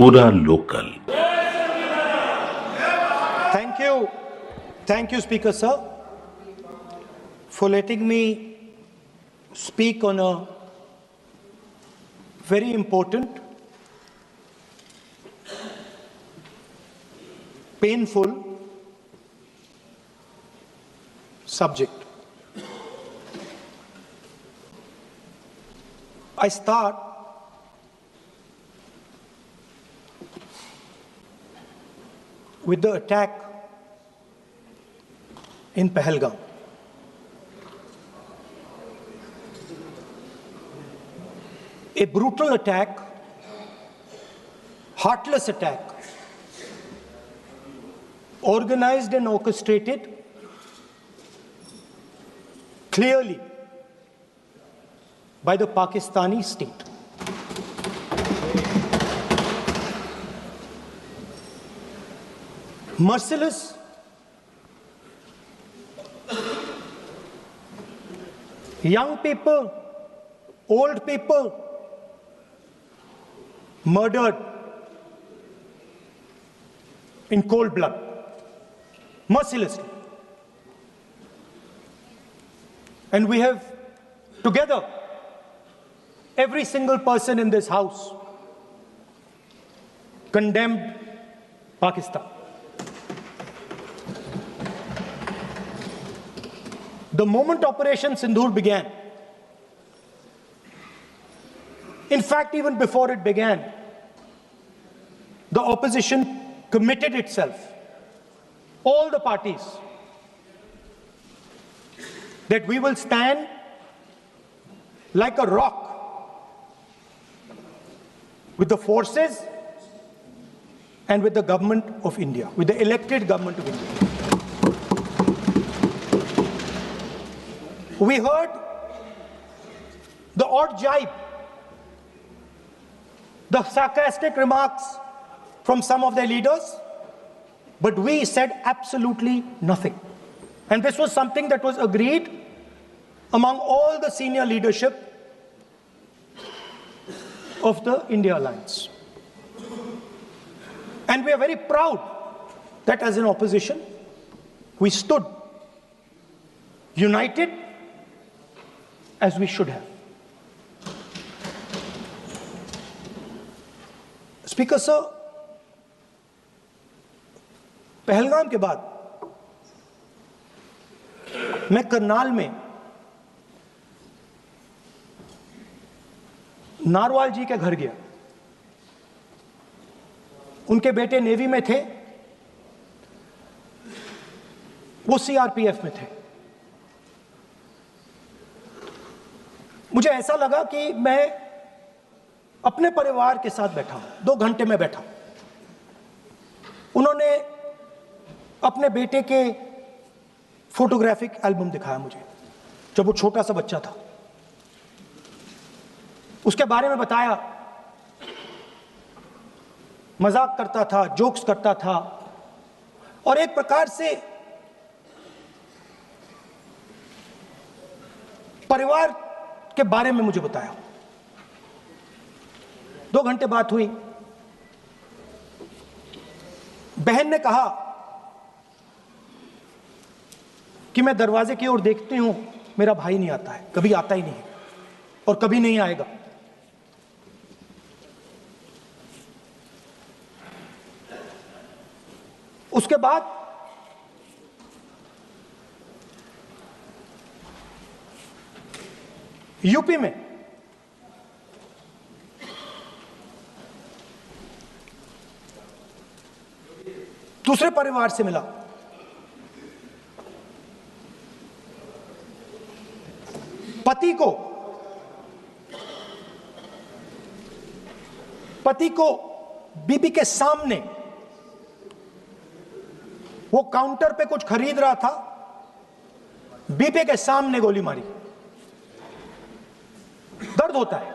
पूरा local. Thank you, Speaker Sir, for letting me speak on a very important, painful subject. I start with the attack in Pahalgam. A brutal attack, heartless attack, organized and orchestrated clearly by the Pakistani state. Merciless, young people, old people murdered in cold blood, mercilessly. And we have together, every single person in this house, condemned Pakistan. The moment Operation Sindoor began, in fact, even before it began, the opposition committed itself, all the parties, that we will stand like a rock with the forces and with the government of India, with the elected government of India. We heard the odd jibe, the sarcastic remarks from some of their leaders, but we said absolutely nothing. And this was something that was agreed among all the senior leadership of the India Alliance. And we are very proud that as an opposition, we stood united as we should have. Speaker Sir, Pahalgam के बाद मैं करनाल में narwhal जी के घर गया। उनके बेटे navy में थे, वो सीआरपीएफ में थे। मुझे ऐसा लगा कि मैं अपने परिवार के साथ बैठा हूं, 2 घंटे में बैठा। उन्होंने अपने बेटे के फोटोग्राफिक एल्बम दिखाया मुझे, जब वो छोटा सा बच्चा था। उसके बारे में बताया, मजाक करता था, जोक्स करता था, और एक प्रकार से परिवार के बारे में मुझे बताया। 2 घंटे बात हुई। बहन ने कहा कि मैं दरवाजे की ओर देखती हूं, मेरा भाई नहीं आता है, कभी आता ही नहीं है और कभी नहीं आएगा। उसके बाद यूपी में दूसरे परिवार से मिला। पति को बीबी के सामने, वो काउंटर पे कुछ खरीद रहा था, बीबी के सामने गोली मारी। दर्द होता है,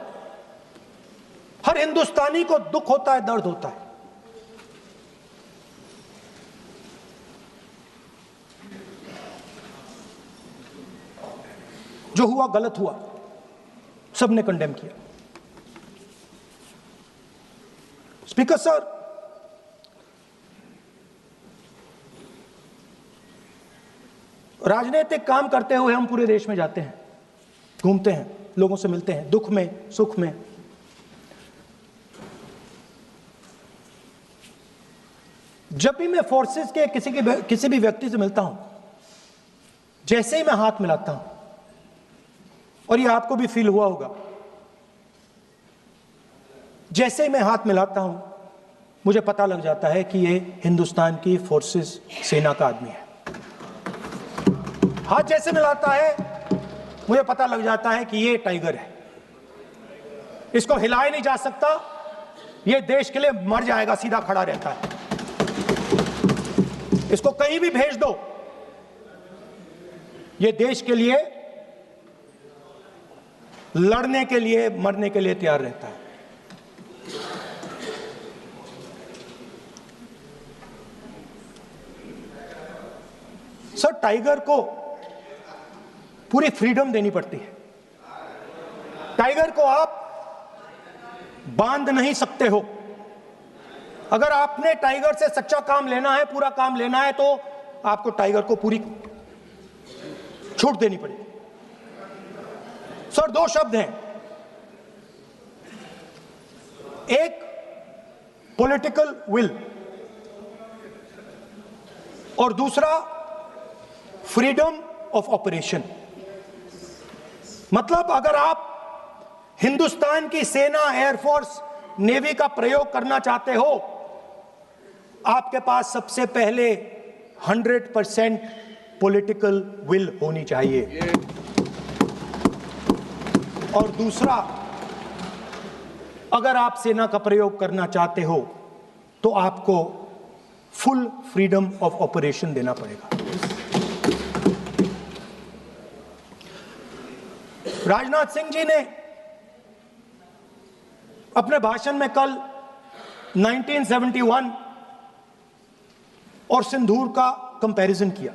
हर हिंदुस्तानी को दुख होता है, दर्द होता है। जो हुआ गलत हुआ, सबने कंडेम किया। स्पीकर सर, राजनीतिक काम करते हुए हम पूरे देश में जाते हैं, घूमते हैं, लोगों से मिलते हैं, दुख में, सुख में। जब भी मैं फोर्सेस के किसी भी व्यक्ति से मिलता हूं, जैसे ही मैं हाथ मिलाता हूं, और ये आपको भी फील हुआ होगा, जैसे ही मैं हाथ मिलाता हूं, मुझे पता लग जाता है कि ये हिंदुस्तान की फोर्सेस सेना का आदमी है। हाथ जैसे मिलाता है, मुझे पता लग जाता है कि ये टाइगर है, इसको हिलाया नहीं जा सकता, ये देश के लिए मर जाएगा, सीधा खड़ा रहता है। इसको कहीं भी भेज दो, ये देश के लिए लड़ने के लिए, मरने के लिए तैयार रहता है। सर, टाइगर को पूरी फ्रीडम देनी पड़ती है। टाइगर को आप बांध नहीं सकते हो। अगर आपने टाइगर से सच्चा काम लेना है, पूरा काम लेना है, तो आपको टाइगर को पूरी छूट देनी पड़ेगी। सर, दो शब्द हैं, एक पॉलिटिकल विल और दूसरा फ्रीडम ऑफ ऑपरेशन। मतलब अगर आप हिंदुस्तान की सेना, एयरफोर्स, नेवी का प्रयोग करना चाहते हो, आपके पास सबसे पहले 100% पॉलिटिकल विल होनी चाहिए, और दूसरा, अगर आप सेना का प्रयोग करना चाहते हो तो आपको फुल फ्रीडम ऑफ ऑपरेशन देना पड़ेगा। राजनाथ सिंह जी ने अपने भाषण में कल 1971 और सिंदूर का कंपैरिजन किया,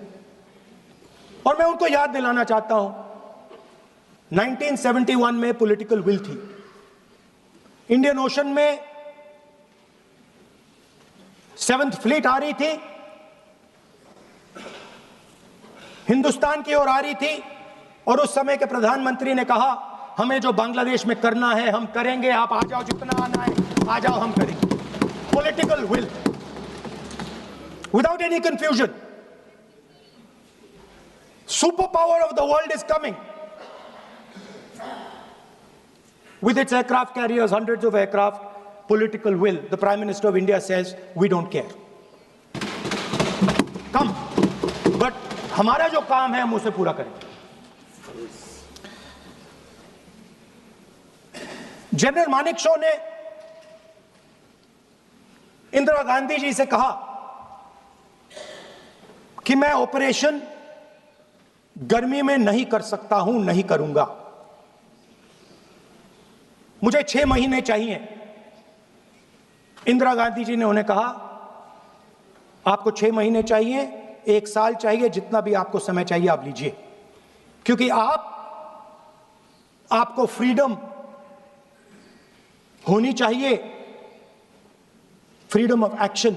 और मैं उनको याद दिलाना चाहता हूं, 1971 में पॉलिटिकल विल थी। इंडियन ओशन में 7th फ्लीट आ रही थी, हिंदुस्तान की ओर आ रही थी, और उस समय के प्रधानमंत्री ने कहा, हमें जो बांग्लादेश में करना है हम करेंगे, आप आ जाओ, जितना आना है आ जाओ, हम करेंगे। Political will, without any confusion. Super power of the world is coming with its aircraft carriers, hundreds of aircraft, political will. The Prime Minister of India says, we don't care. Come. But हमारा जो काम है हम उसे पूरा करेंगे। General Manekshaw ने इंदिरा गांधी जी से कहा कि मैं ऑपरेशन गर्मी में नहीं कर सकता हूं, नहीं करूंगा, मुझे 6 महीने चाहिए। इंदिरा गांधी जी ने उन्हें कहा, आपको 6 महीने चाहिए, 1 साल चाहिए, जितना भी आपको समय चाहिए आप लीजिए, क्योंकि आपको फ्रीडम होनी चाहिए, फ्रीडम ऑफ एक्शन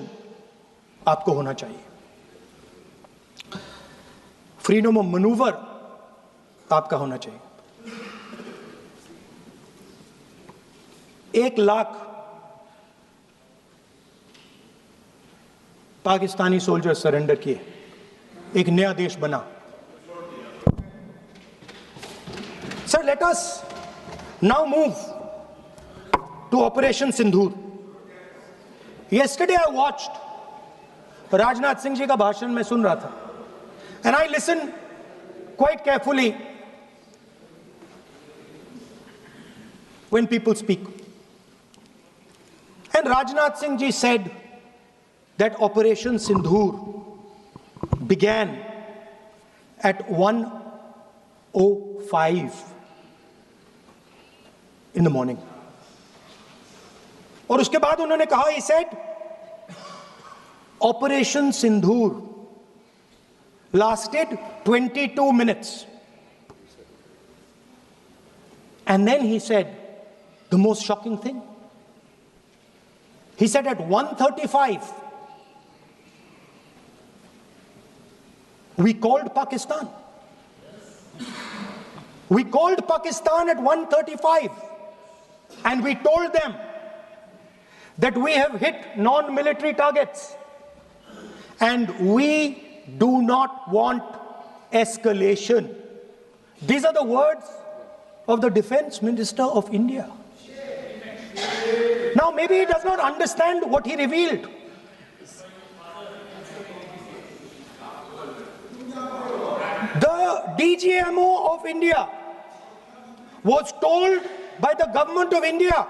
आपको होना चाहिए, फ्रीडम ऑफ मैनूवर आपका होना चाहिए। 1 लाख पाकिस्तानी सोल्जर सरेंडर किए, एक नया देश बना। Sir, let us now move to Operation Sindoor. Yesterday I watched Rajnath Singh ji का भाषण में सुन रहा था, and I listened quite carefully when people speak. And Rajnath Singh ji said that Operation Sindoor began at 1:05 in the morning. और उसके बाद उन्होंने कहा, he said, Operation Sindoor lasted 22 minutes. And then he said the most shocking thing. He said at 1:35, we called Pakistan. We called Pakistan at 1:35 and we told them that we have hit non-military targets and we do not want escalation. These are the words of the Defense Minister of India. Now, maybe he does not understand what he revealed. The DGMO of India was told by the government of India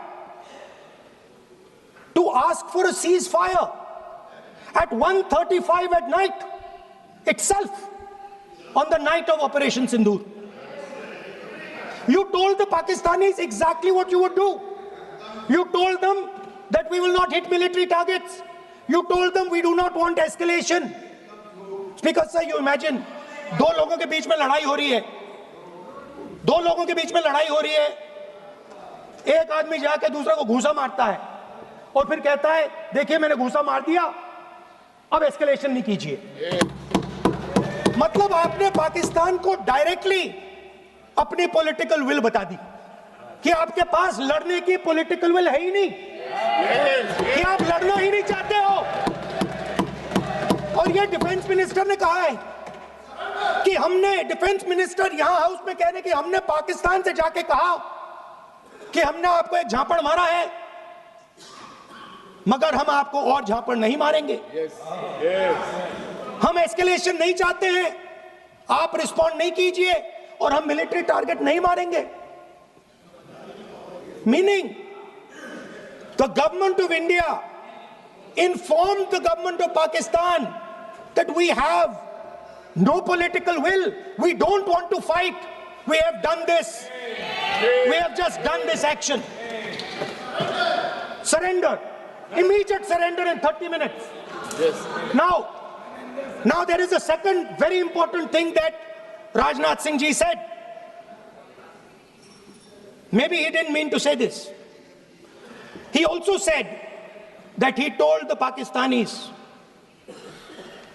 to ask for a ceasefire at 1:35 at night itself, on the night of Operation Sindoor. You told the Pakistanis exactly what you would do. You told them that we will not hit military targets. You told them we do not want escalation. Speaker sir, you imagine, दो लोगों के बीच में लड़ाई हो रही है, दो लोगों के बीच में लड़ाई हो रही है, एक आदमी जाके दूसरे को घूसा मारता है और फिर कहता है देखिए मैंने घूसा मार दिया, अब एस्केलेशन नहीं कीजिए। मतलब आपने पाकिस्तान को डायरेक्टली अपनी पॉलिटिकल विल बता दी कि आपके पास लड़ने की पॉलिटिकल विल है ही नहीं, कि आप लड़ना ही नहीं चाहते हो। और ये डिफेंस मिनिस्टर ने कहा है कि हमने, डिफेंस मिनिस्टर यहां हाउस में कह रहे कि हमने पाकिस्तान से जाके कहा कि हमने आपको एक झापड़ मारा है मगर हम आपको और झापड़ नहीं मारेंगे। हम एस्केलेशन नहीं चाहते हैं, आप रिस्पॉन्ड नहीं कीजिए और हम मिलिट्री टारगेट नहीं मारेंगे। Meaning the government of India informed the government of Pakistan that we have no political will, we don't want to fight, we have done this, we have just done this action. Surrender, immediate surrender in 30 minutes. Yes. Now there is a second very important thing that Rajnath Singh ji said. Maybe he didn't mean to say this. He also said that he told the Pakistanis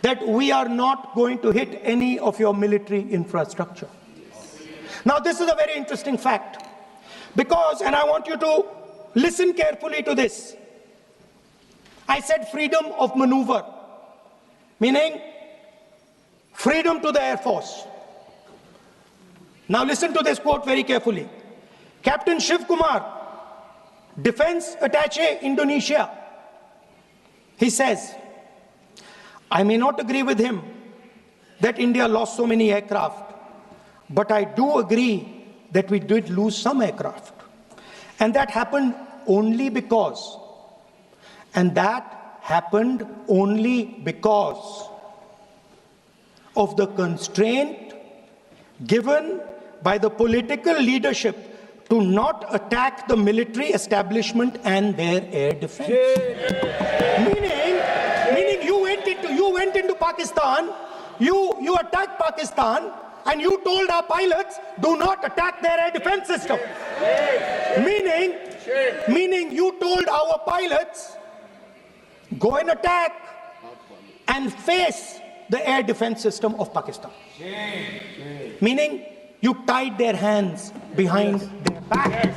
that we are not going to hit any of your military infrastructure. Now this is a very interesting fact because, and I want you to listen carefully to this. I said freedom of maneuver, meaning freedom to the Air Force. Now listen to this quote very carefully. Captain Shiv Kumar, Defense Attaché, Indonesia, he says, I may not agree with him that India lost so many aircraft, but I do agree that we did lose some aircraft. And that happened only because, of the constraint given by the political leadership to not attack the military establishment and their air defense. Meaning you went into Pakistan, you attacked Pakistan, and you told our pilots, do not attack their air defense system. Meaning you told our pilots, go and attack and face the air defense system of Pakistan. Meaning you tied their hands behind their back.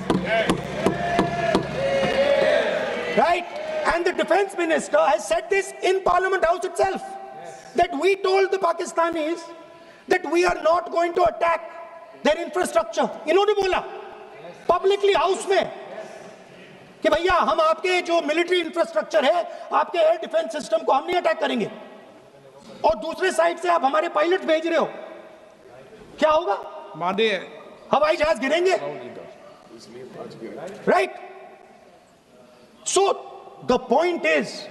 Right? And the defense minister has said this in Parliament House itself, that we told the Pakistanis that we are not going to attack their infrastructure. इन्होंने बोला publicly house में कि भैया हम आपके जो military infrastructure है, आपके एयर डिफेंस सिस्टम को हम नहीं अटैक करेंगे, और दूसरे साइड से आप हमारे पायलट भेज रहे हो, क्या होगा? हवाई जहाज गिरेंगे, right? So the point is,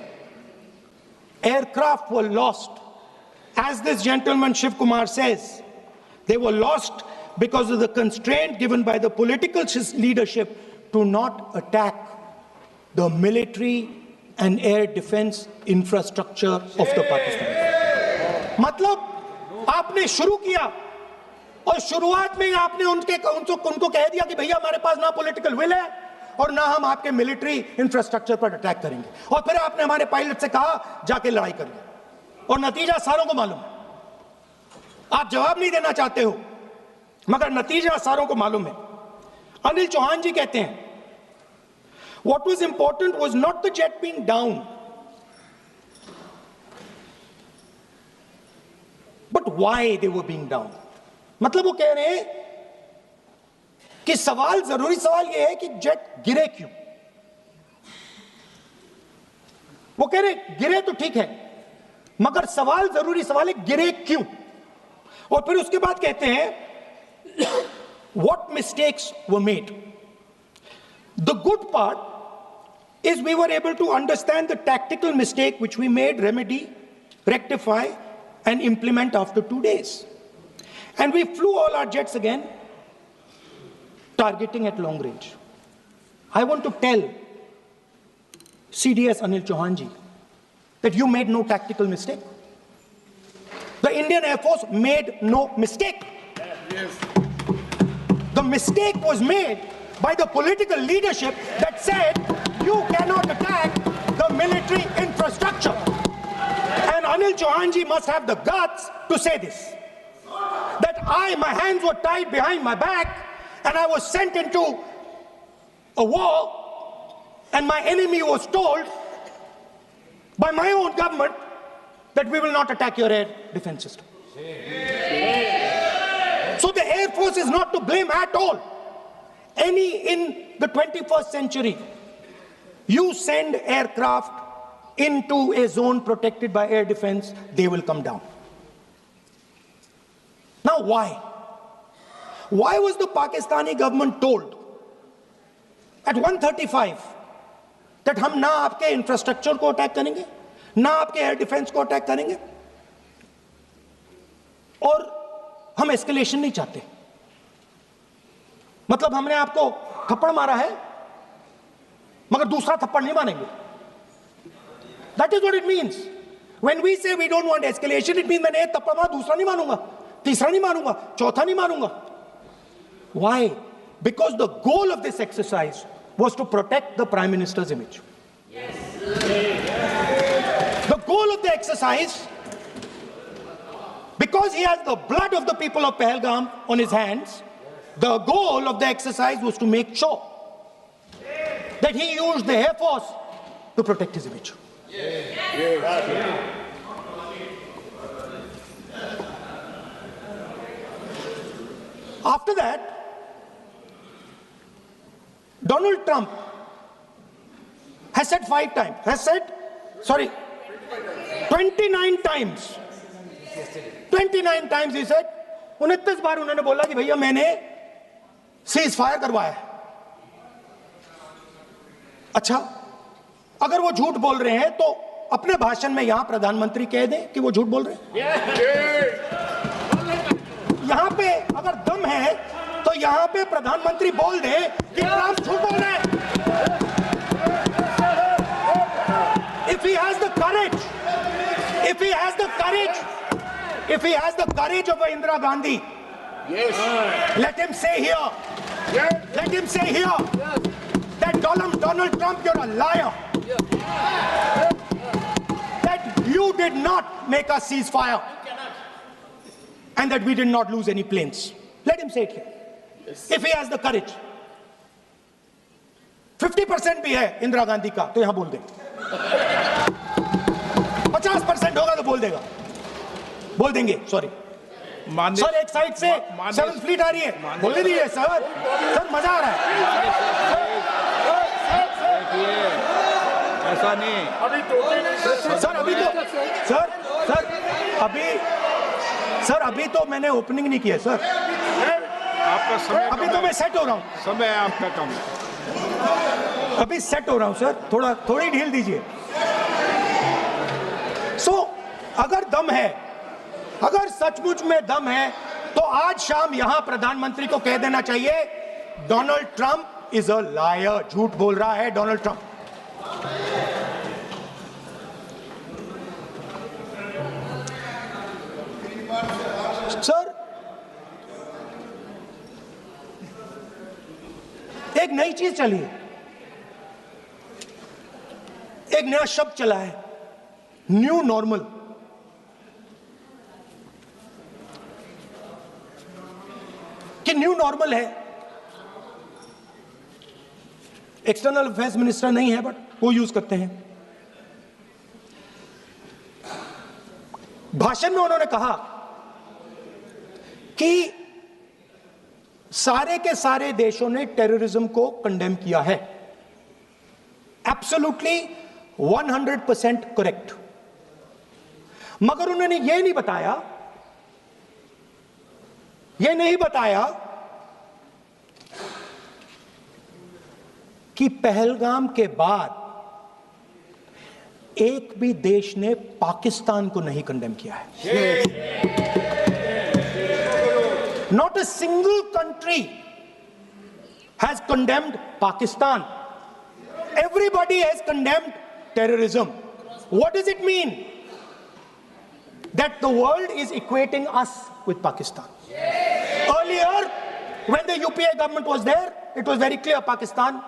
aircraft were lost, as this gentleman Shiv Kumar says, they were lost because of the constraint given by the political leadership to not attack the military and air defense infrastructure of the Pakistan. मतलब आपने शुरू किया और शुरुआत में आपने उनको कह दिया कि भैया हमारे पास ना पॉलिटिकल विल है और ना हम आपके मिलिट्री इंफ्रास्ट्रक्चर पर अटैक करेंगे। और फिर आपने हमारे पायलट से कहा जाके लड़ाई करिए, और नतीजा सारों को मालूम है। आप जवाब नहीं देना चाहते हो, मगर नतीजा सारों को मालूम है। अनिल चौहान जी कहते हैं, what was important was not the jet being down, but why they were being down. मतलब वो कह रहे हैं कि सवाल, जरूरी सवाल यह है कि जेट गिरे क्यों। वो कह रहे गिरे तो ठीक है, मगर सवाल, जरूरी सवाल है गिरे क्यों। और फिर उसके बाद कहते हैं what mistakes were made. The good part is we were able to understand the tactical mistake which we made, remedy, rectify and implement after 2 days. And we flew all our jets again, targeting at long range. I want to tell CDS Anil Chauhan ji that you made no tactical mistake. The Indian Air Force made no mistake. Yes. The mistake was made by the political leadership that said you cannot attack the military infrastructure. And Anil Chauhan ji must have the guts to say this, that my hands were tied behind my back and I was sent into a war, and my enemy was told by my own government that we will not attack your air defense system. So the Air Force is not to blame at all. In the 21st century, you send aircraft into a zone protected by air defense, they will come down. Now why? Why was the Pakistani government told at 1:35 that हम ना आपके infrastructure को attack करेंगे, ना आपके air defence को attack करेंगे, और हम एस्केलेशन नहीं चाहते? मतलब हमने आपको थप्पड़ मारा है मगर दूसरा थप्पड़ नहीं मारेंगे. That is what it means. When we say we don't want escalation, it means मैंने एक थप्पड़ मारा, दूसरा नहीं मारूंगा, तीसरा नहीं मारूंगा, चौथा नहीं मारूंगा. Why? Because the goal of this exercise was to protect the Prime Minister's image. Yes. The goal of the exercise, because he has the blood of the people of Pahalgam on his hands, the goal of the exercise was to make sure that he used the Air Force to protect his image. Yes. Yes. After that, Donald Trump has said 29 times. 29 times he said, 29 बार उन्होंने बोला कि भैया मैंने cease fire करवाया. अच्छा, अगर वो झूठ बोल रहे हैं तो अपने भाषण में यहां प्रधानमंत्री कह दें कि वो झूठ बोल रहे हैं. यहां पे अगर दम है तो यहां पे प्रधानमंत्री बोल दे कि ट्रंप झूठ बोल रहे हैं. If he has the courage, if he has the courage of Indira Gandhi, yes, let him say here, yes, let him say here, yes, that Donald Trump, you're a liar, yes, that you did not make us cease fire, and that we did not lose any planes. Let him say it here. Yes. If he has the courage. 50% भी है इंदिरा गांधी का तो यहां बोल दे. 50% होगा तो बोल देगा, बोल देंगे. सॉरी सर, एक साइड से 7th फ्लीट आ रही है, बोलने दीजिए सर. सर मजा आ रहा है. ऐसा नहीं सर. अभी तो मैंने ओपनिंग नहीं किया सर. आपका समय अभी तो मैं सेट हो रहा हूं. समय आपका कम है. अभी सेट हो रहा हूं सर, थोड़ी ढील दीजिए. अगर दम है, अगर सचमुच में दम है, तो आज शाम यहां प्रधानमंत्री को कह देना चाहिए Donald Trump is a liar. झूठ बोल रहा है डोनाल्ड ट्रंप. सर, एक नई चीज चली है. एक नया शब्द चला है, न्यू नॉर्मल। कि न्यू नॉर्मल है, एक्सटर्नल अफेयर्स मिनिस्टर नहीं है बट वो यूज करते हैं। भाषण में उन्होंने कहा कि सारे के सारे देशों ने टेररिज्म को कंडेम किया है। Absolutely 100% correct. मगर उन्होंने यह नहीं बताया कि पहलगाम के बाद एक भी देश ने पाकिस्तान को नहीं कंडेम किया है। Not a single country has condemned Pakistan. Everybody has condemned terrorism. What does it mean? That the world is equating us with Pakistan. Earlier, when the UPA government was there, it was very clear Pakistan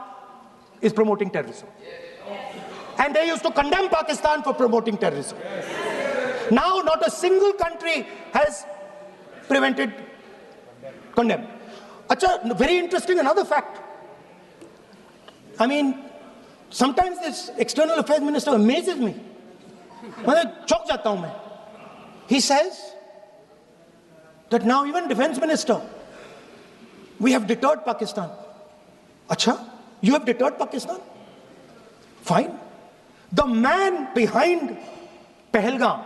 is promoting terrorism. And they used to condemn Pakistan for promoting terrorism. Now, not a single country has condemned. Acha, very interesting, another fact. I mean, sometimes this external affairs minister amazes me. मैं चौंक जाता हूं मैं. He says that now even defense minister, we have deterred Pakistan. Acha, you have deterred Pakistan? Fine. The man behind Pahalgam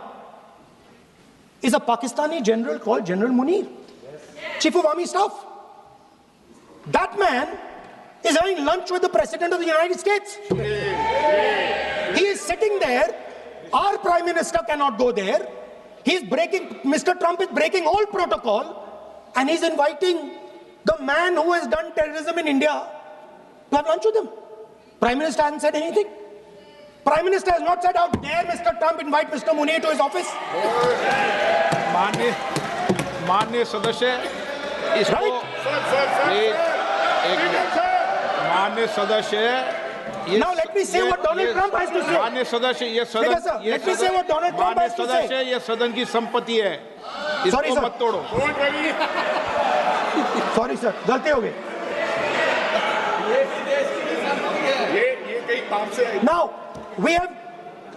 is a Pakistani general called General Munir, Chief of Army Staff. That man is having lunch with the President of the United States. He is sitting there. Our Prime Minister cannot go there. Mr. Trump is breaking all protocol, and he's inviting the man who has done terrorism in India to have lunch with him. Prime Minister hasn't said anything. Prime Minister has not said, how dare Mr. Trump invite Mr. Munir to his office. माननीय सदस्य, इसको माननीय सदस्य, now let me say what Donald Trump has to say. माननीय सदस्य, ये सदन, let me say what Donald Trump has to say. सदस्य, ये सदन की संपत्ति है, इसको मत तोड़ो. Sorry sir, गलती हो गई. Now we have,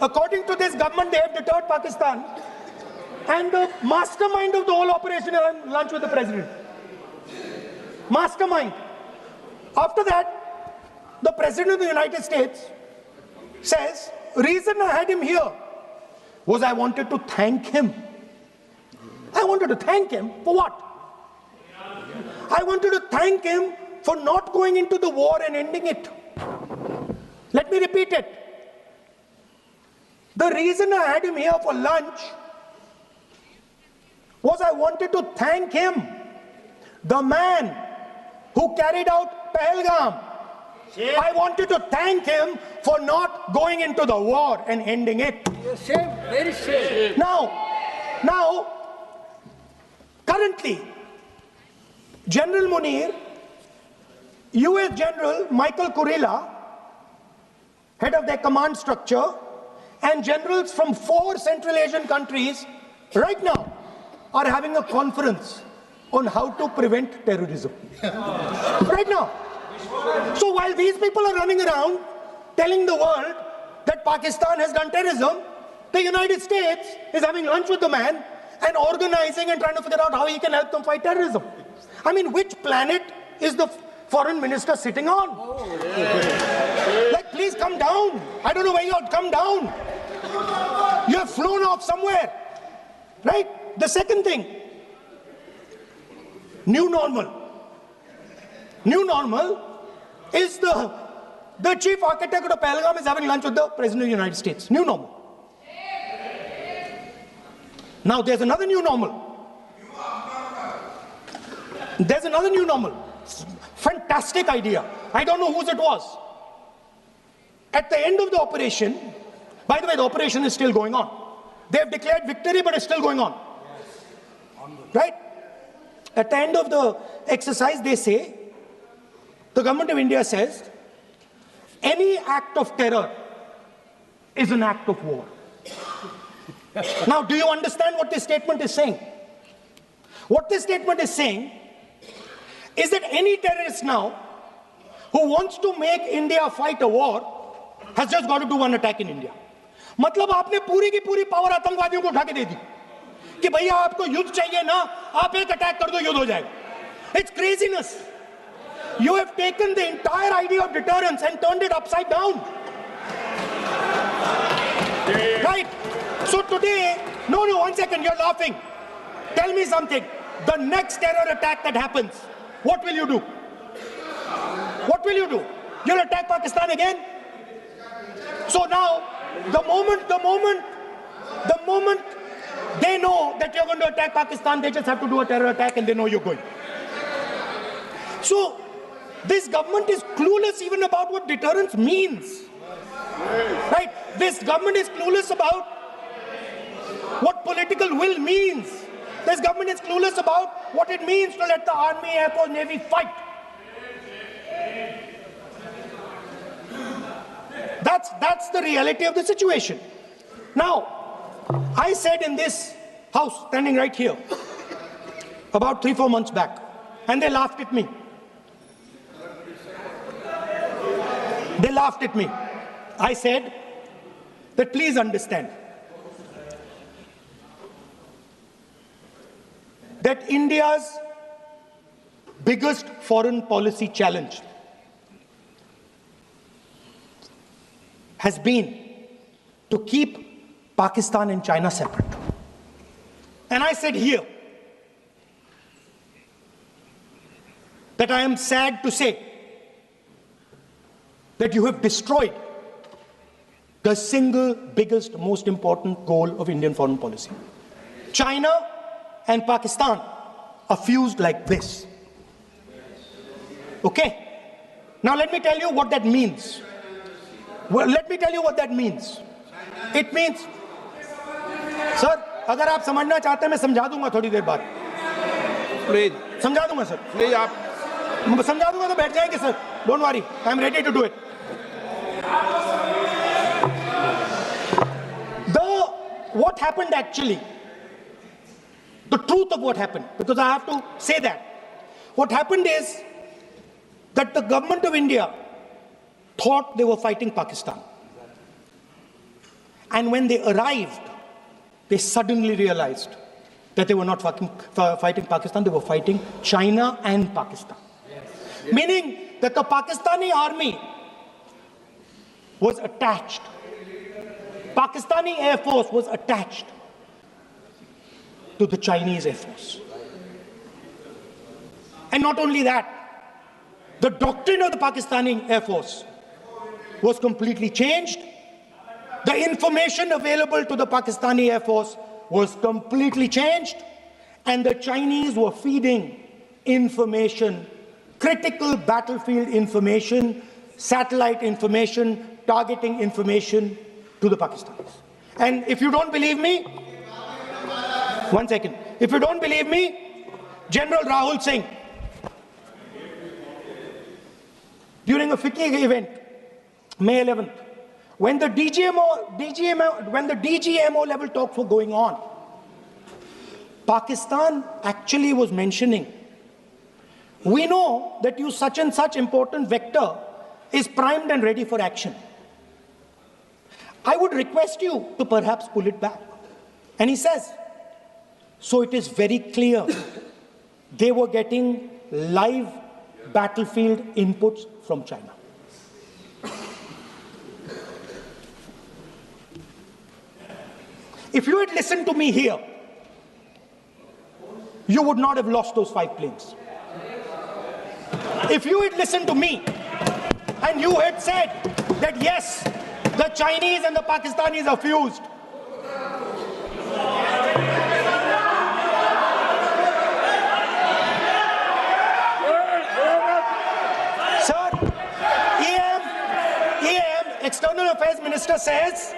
according to this government, they have deterred Pakistan, and the mastermind of the whole operation is having lunch with the president. Mastermind. After that, the President of the United States says, reason I had him here was I wanted to thank him. I wanted to thank him for what? I wanted to thank him for not going into the war and ending it. Let me repeat it. The reason I had him here for lunch was I wanted to thank him, the man who carried out Pahalgam. I wanted to thank him for not going into the war and ending it. Shame, very shame. Now, currently, General Munir, US General Michael Kurilla, head of their command structure, and generals from 4 Central Asian countries right now are having a conference on how to prevent terrorism. Right now. So while these people are running around telling the world that Pakistan has done terrorism, the United States is having lunch with the man and organizing and trying to figure out how he can help them fight terrorism. I mean, which planet is the foreign minister sitting on? Like, please come down. I don't know where you are. Come down. You have flown off somewhere. Right? The second thing, new normal. New normal is the chief architect of Pahalgam is having lunch with the President of the United States. New normal. Now there's another new normal. There's another new normal. Fantastic idea. I don't know whose it was. At the end of the operation, by the way, the operation is still going on. They have declared victory, but it's still going on. Right? At the end of the exercise, they say, the government of India says, any act of terror is an act of war. Now, do you understand what this statement is saying? What this statement is saying is that any terrorist now who wants to make India fight a war has just got to do one attack in India. मतलब आपने पूरी की पूरी power आतंकवादियों को उठा के दे दी कि भैया आपको युद्ध चाहिए ना, आप एक अटैक कर दो, युद्ध हो जाएगा. It's craziness. You have taken the entire idea of deterrence and turned it upside down. Right? So today, no, 1 second, you're laughing. Tell me something. The next terror attack that happens, what will you do? What will you do? You'll attack Pakistan again? So now, the moment they know that you're going to attack Pakistan, they just have to do a terror attack and they know you're going. So, this government is clueless even about what deterrence means. Right? This government is clueless about what political will means. This government is clueless about what it means to let the army, air force, navy fight. That's the reality of the situation. Now, I said in this house, standing right here, about 3-4 months back, and they laughed at me. They laughed at me. I said that please understand that India's biggest foreign policy challenge has been to keep Pakistan and China separate. And I said here that I am sad to say that you have destroyed the single biggest, most important goal of Indian foreign policy. China and Pakistan are fused like this. Okay? Now let me tell you what that means. Well, let me tell you what that means. It means, sir, अगर आप समझना चाहते हैं मैं समझा दूंगा थोड़ी देर बाद. Please, समझा दूंगा सर. please, आप समझा दूंगा तो बैठ जाएंगे sir. Don't worry, I am ready to do it. What happened actually, the truth of what happened, because I have to say that. What happened is that the government of India thought they were fighting Pakistan. And when they arrived, they suddenly realized that they were not fighting Pakistan, they were fighting China and Pakistan. Yes. Meaning that the Pakistani army was attached. Pakistani Air Force was attached to the Chinese Air Force. And not only that, the doctrine of the Pakistani Air Force was completely changed. The information available to the Pakistani Air Force was completely changed. And the Chinese were feeding information, critical battlefield information, satellite information, targeting information to the Pakistanis. And if you don't believe me, 1 second. If you don't believe me, General Rahul Singh, during a FICCI event, May 11th, when the DGMO level talks were going on, Pakistan actually was mentioning, we know that you such and such important vector is primed and ready for action. I would request you to perhaps pull it back. And he says, so it is very clear they were getting live battlefield inputs from China. If you had listened to me here, you would not have lost those 5 planes. If you had listened to me and you had said that yes, the Chinese and the Pakistanis are fused. Sir, EM, External Affairs Minister says,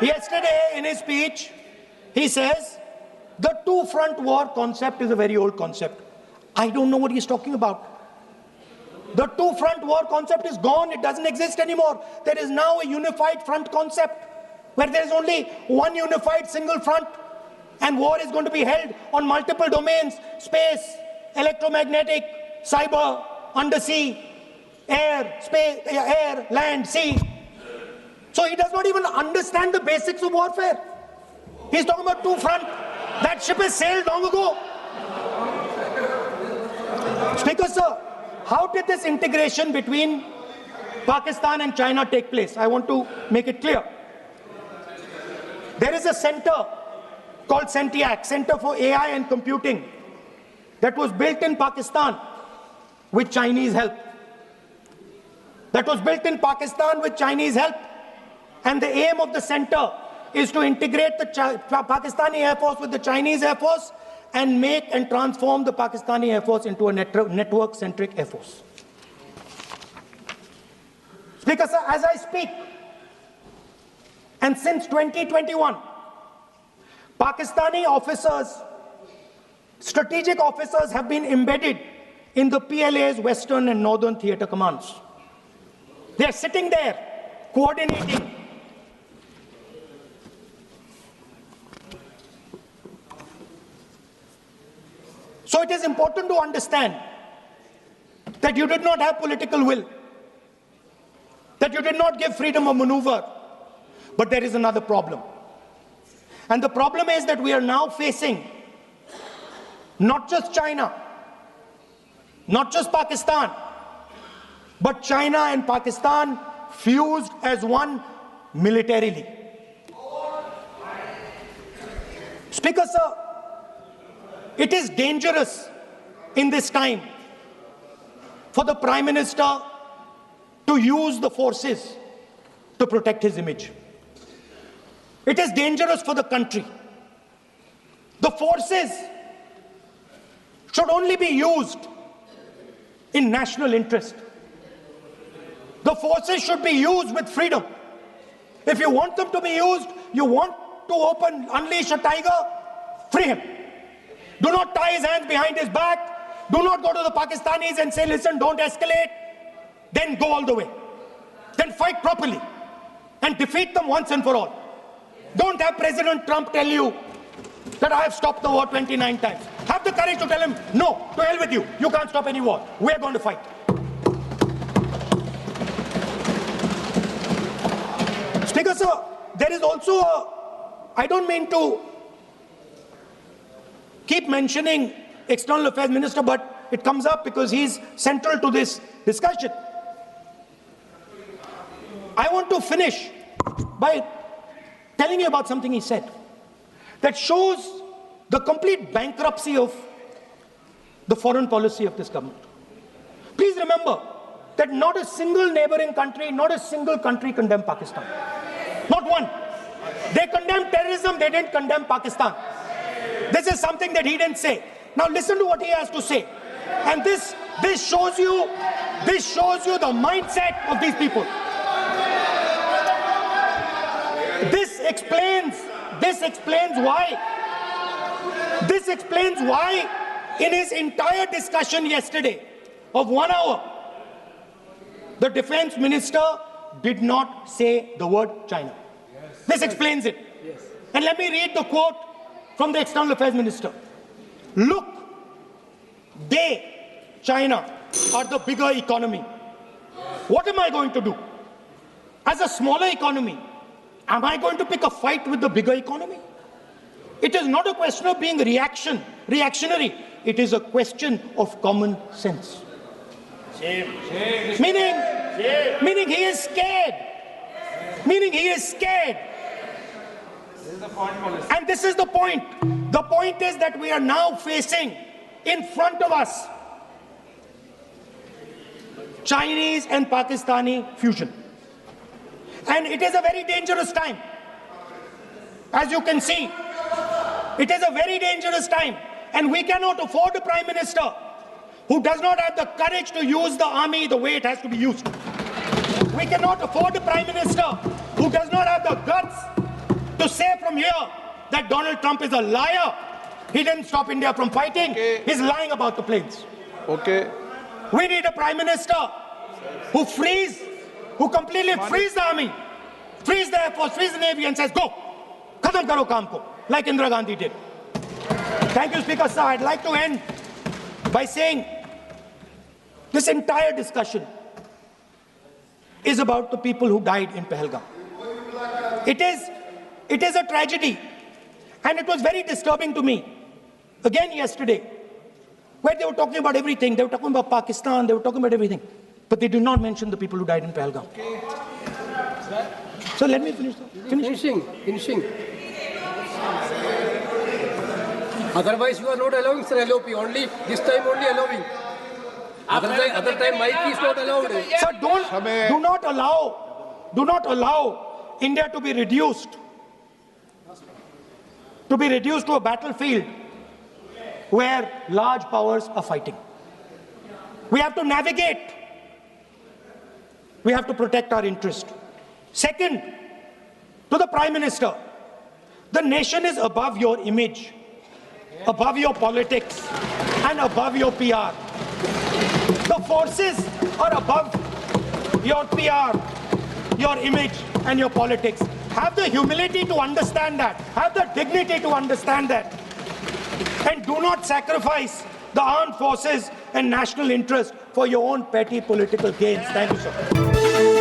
yesterday in his speech, he says, the two-front war concept is a very old concept. I don't know what he's talking about. The two-front war concept is gone. It doesn't exist anymore. There is now a unified front concept. where there is only one unified single front, and war is going to be held on multiple domains: space, electromagnetic, cyber, undersea, air, space, air, land, sea. So he does not even understand the basics of warfare. He's talking about two fronts. That ship has sailed long ago. Speaker, sir, how did this integration between Pakistan and China take place? I want to make it clear. There is a center called CENTIAC, Center for AI and Computing, that was built in Pakistan with Chinese help. That was built in Pakistan with Chinese help. And the aim of the center is to integrate the Pakistani Air Force with the Chinese Air Force and make and transform the Pakistani Air Force into a network-centric Air Force. Speaker, sir, as I speak, and since 2021, Pakistani officers, strategic officers, have been embedded in the PLA's Western and Northern Theatre Commands. They are sitting there, coordinating. So it is important to understand that you did not have political will, that you did not give freedom of maneuver. But there is another problem. And the problem is that we are now facing not just China, not just Pakistan, but China and Pakistan fused as one militarily. Speaker, sir, it is dangerous in this time for the Prime Minister to use the forces to protect his image. It is dangerous for the country. The forces should only be used in national interest. The forces should be used with freedom. If you want them to be used, you want to unleash a tiger, free him. Do not tie his hands behind his back. Do not go to the Pakistanis and say, listen, don't escalate. Then go all the way. Then fight properly and defeat them once and for all. Don't have President Trump tell you that I have stopped the war 29 times. Have the courage to tell him, no, to hell with you. You can't stop any war. We're going to fight. Speaker, sir, there is also I don't mean to keep mentioning External Affairs Minister, but it comes up because he's central to this discussion. I want to finish by telling you about something he said that shows the complete bankruptcy of the foreign policy of this government. Please remember that not a single neighboring country, not a single country condemned Pakistan. Not one. They condemned terrorism, they didn't condemn Pakistan. This is something that he didn't say. Now listen to what he has to say. And this shows you the mindset of these people. This explains why in his entire discussion yesterday of 1 hour, the defense minister did not say the word China. Yes. This explains it. Yes. And let me read the quote from the External Affairs Minister. Look, China, are the bigger economy. What am I going to do? As a smaller economy, am I going to pick a fight with the bigger economy? It is not a question of being reactionary. It is a question of common sense. Meaning he is scared. Meaning he is scared. And this is the point. The point is that we are now facing in front of us Chinese and Pakistani fusion. And it is a very dangerous time. As you can see, it is a very dangerous time. And we cannot afford a Prime Minister who does not have the courage to use the army the way it has to be used. We cannot afford a Prime Minister who does not have the guts to say from here that Donald Trump is a liar. He didn't stop India from fighting. Okay. He's lying about the planes. Okay. We need a Prime Minister who completely frees the army frees the Air Force, frees the Navy and says, go, khatam karo kaam ko, like Indira Gandhi did. Thank you, Speaker Sir. I'd like to end by saying this entire discussion is about the people who died in Pahalgam. It is a tragedy, and it was very disturbing to me, again yesterday, where they were talking about everything. They were talking about Pakistan, they were talking about everything, but they did not mention the people who died in Pahalgam. So let me finish. Finishing. Otherwise, you are not allowing, sir, LOP. Only this time, only allowing. Other time, mic is not allowed. Sir, do not allow India to be reduced to a battlefield where large powers are fighting. We have to navigate. We have to protect our interest. Second, to the Prime Minister, the nation is above your image, above your politics, and above your PR. The forces are above your PR, your image, and your politics. Have the humility to understand that. Have the dignity to understand that. And do not sacrifice the armed forces and national interest for your own petty political gains. Thank you, sir.